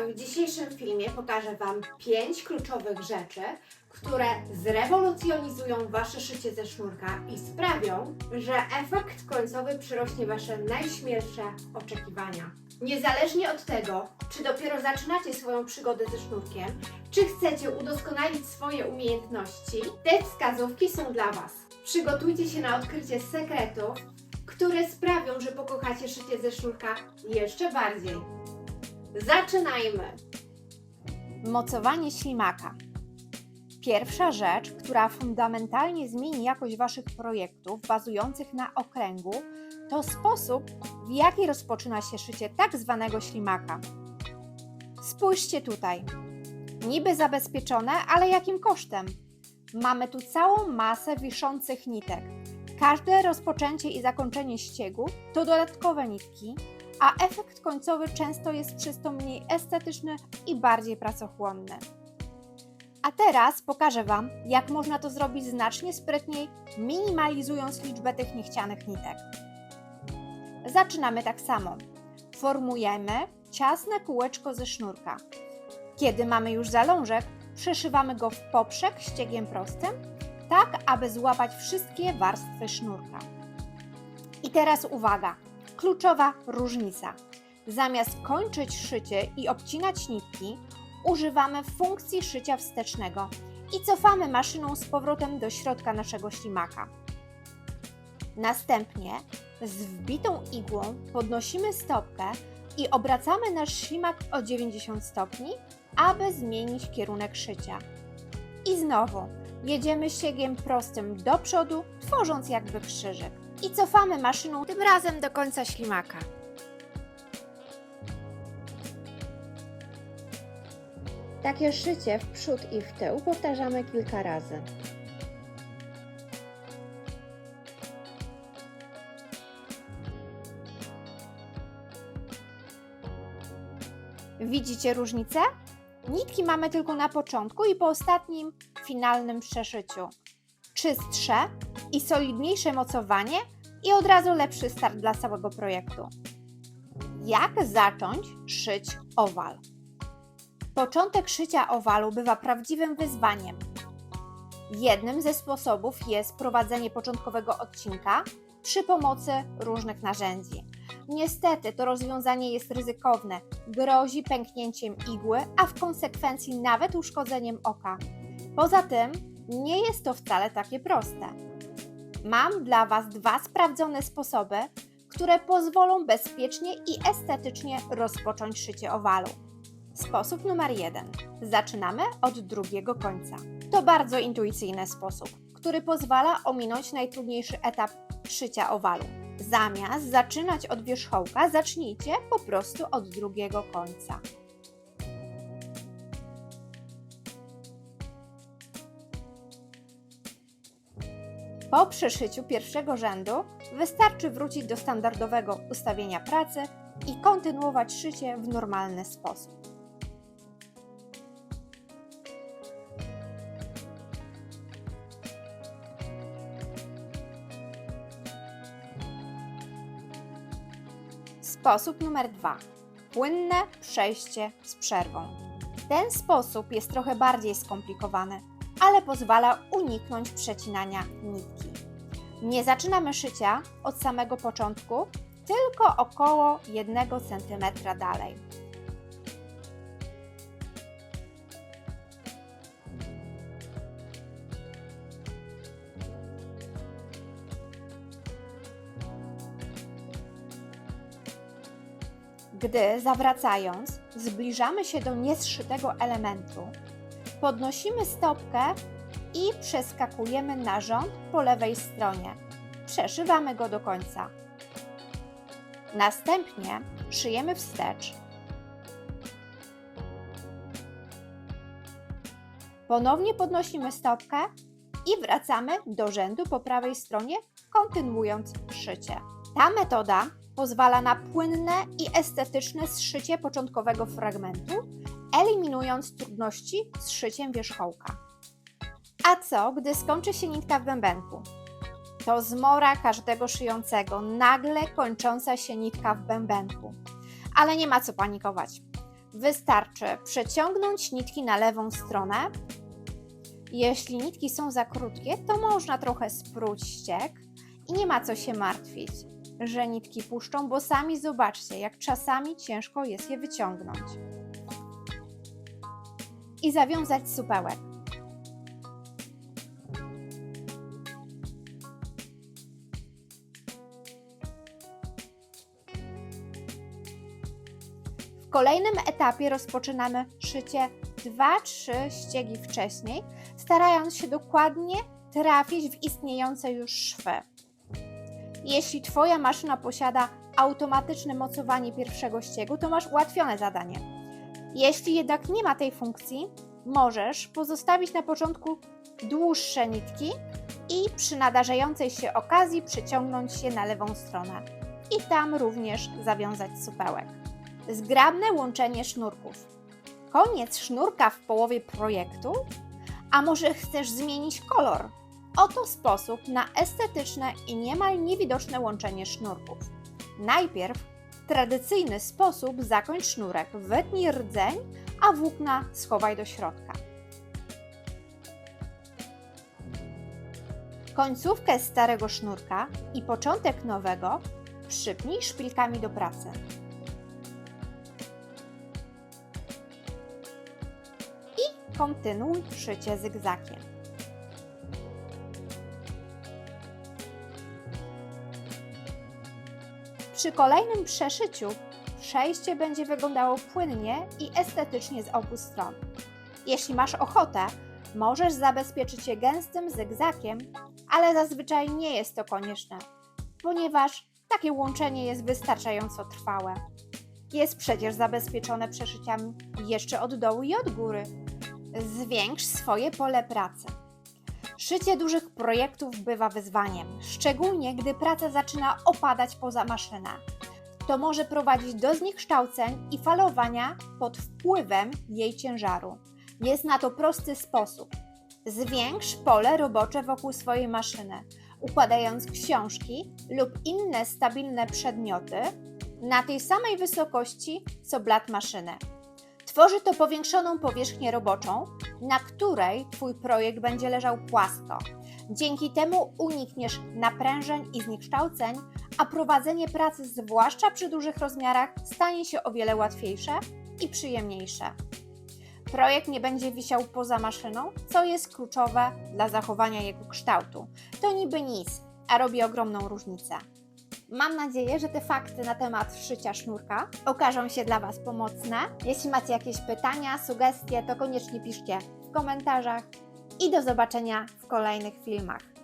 W dzisiejszym filmie pokażę Wam 5 kluczowych rzeczy, które zrewolucjonizują Wasze szycie ze sznurka i sprawią, że efekt końcowy przyrośnie Wasze najśmielsze oczekiwania. Niezależnie od tego, czy dopiero zaczynacie swoją przygodę ze sznurkiem, czy chcecie udoskonalić swoje umiejętności, te wskazówki są dla Was. Przygotujcie się na odkrycie sekretów, które sprawią, że pokochacie szycie ze sznurka jeszcze bardziej. Zaczynajmy! Mocowanie ślimaka. Pierwsza rzecz, która fundamentalnie zmieni jakość Waszych projektów bazujących na okręgu, to sposób, w jaki rozpoczyna się szycie tak zwanego ślimaka. Spójrzcie tutaj. Niby zabezpieczone, ale jakim kosztem? Mamy tu całą masę wiszących nitek. Każde rozpoczęcie i zakończenie ściegu to dodatkowe nitki, a efekt końcowy często jest przez to mniej estetyczny i bardziej pracochłonny. A teraz pokażę Wam, jak można to zrobić znacznie sprytniej, minimalizując liczbę tych niechcianych nitek. Zaczynamy tak samo. Formujemy ciasne kółeczko ze sznurka. Kiedy mamy już zalążek, przeszywamy go w poprzek ściegiem prostym, tak aby złapać wszystkie warstwy sznurka. I teraz uwaga, kluczowa różnica. Zamiast kończyć szycie i obcinać nitki, używamy funkcji szycia wstecznego i cofamy maszyną z powrotem do środka naszego ślimaka. Następnie z wbitą igłą podnosimy stopkę i obracamy nasz ślimak o 90 stopni, aby zmienić kierunek szycia. I znowu jedziemy ściegiem prostym do przodu, tworząc jakby krzyżyk. I cofamy maszyną tym razem do końca ślimaka. Takie szycie w przód i w tył powtarzamy kilka razy. Widzicie różnicę? Nitki mamy tylko na początku i po ostatnim, finalnym przeszyciu. Czystsze i solidniejsze mocowanie i od razu lepszy start dla całego projektu. Jak zacząć szyć owal? Początek szycia owalu bywa prawdziwym wyzwaniem. Jednym ze sposobów jest prowadzenie początkowego odcinka przy pomocy różnych narzędzi. Niestety to rozwiązanie jest ryzykowne, grozi pęknięciem igły, a w konsekwencji nawet uszkodzeniem oka. Poza tym nie jest to wcale takie proste. Mam dla Was 2 sprawdzone sposoby, które pozwolą bezpiecznie i estetycznie rozpocząć szycie owalu. Sposób numer 1. Zaczynamy od drugiego końca. To bardzo intuicyjny sposób, który pozwala ominąć najtrudniejszy etap szycia owalu. Zamiast zaczynać od wierzchołka, zacznijcie po prostu od drugiego końca. Po przeszyciu pierwszego rzędu wystarczy wrócić do standardowego ustawienia pracy i kontynuować szycie w normalny sposób. Sposób numer 2. Płynne przejście z przerwą. Ten sposób jest trochę bardziej skomplikowany, ale pozwala uniknąć przecinania nitki. Nie zaczynamy szycia od samego początku, tylko około 1 cm dalej. Gdy, zawracając, zbliżamy się do niezszytego elementu, podnosimy stopkę i przeskakujemy na rząd po lewej stronie. Przeszywamy go do końca. Następnie szyjemy wstecz. Ponownie podnosimy stopkę i wracamy do rzędu po prawej stronie, kontynuując szycie. Ta metoda pozwala na płynne i estetyczne zszycie początkowego fragmentu, eliminując trudności z szyciem wierzchołka. A co, gdy skończy się nitka w bębenku? To zmora każdego szyjącego, nagle kończąca się nitka w bębenku. Ale nie ma co panikować. Wystarczy przeciągnąć nitki na lewą stronę. Jeśli nitki są za krótkie, to można trochę spróć ściek i nie ma co się martwić, że nitki puszczą, bo sami zobaczcie, jak czasami ciężko jest je wyciągnąć. I zawiązać supełek. W kolejnym etapie rozpoczynamy szycie 2-3 ściegi wcześniej, starając się dokładnie trafić w istniejące już szwy. Jeśli Twoja maszyna posiada automatyczne mocowanie pierwszego ściegu, to masz ułatwione zadanie. Jeśli jednak nie ma tej funkcji, możesz pozostawić na początku dłuższe nitki i przy nadarzającej się okazji przeciągnąć je na lewą stronę i tam również zawiązać supełek. Zgrabne łączenie sznurków. Koniec sznurka w połowie projektu? A może chcesz zmienić kolor? Oto sposób na estetyczne i niemal niewidoczne łączenie sznurków. Najpierw w tradycyjny sposób zakończ sznurek, wytnij rdzeń, a włókna schowaj do środka. Końcówkę starego sznurka i początek nowego przypnij szpilkami do pracy. I kontynuuj szycie zygzakiem. Przy kolejnym przeszyciu przejście będzie wyglądało płynnie i estetycznie z obu stron. Jeśli masz ochotę, możesz zabezpieczyć je gęstym zygzakiem, ale zazwyczaj nie jest to konieczne, ponieważ takie łączenie jest wystarczająco trwałe. Jest przecież zabezpieczone przeszyciami jeszcze od dołu i od góry. Zwiększ swoje pole pracy. Szycie dużych projektów bywa wyzwaniem, szczególnie gdy praca zaczyna opadać poza maszynę. To może prowadzić do zniekształceń i falowania pod wpływem jej ciężaru. Jest na to prosty sposób. Zwiększ pole robocze wokół swojej maszyny, układając książki lub inne stabilne przedmioty na tej samej wysokości co blat maszyny. Tworzy to powiększoną powierzchnię roboczą, na której Twój projekt będzie leżał płasko. Dzięki temu unikniesz naprężeń i zniekształceń, a prowadzenie pracy, zwłaszcza przy dużych rozmiarach, stanie się o wiele łatwiejsze i przyjemniejsze. Projekt nie będzie wisiał poza maszyną, co jest kluczowe dla zachowania jego kształtu. To niby nic, a robi ogromną różnicę. Mam nadzieję, że te fakty na temat szycia sznurka okażą się dla Was pomocne. Jeśli macie jakieś pytania, sugestie, to koniecznie piszcie w komentarzach i do zobaczenia w kolejnych filmach.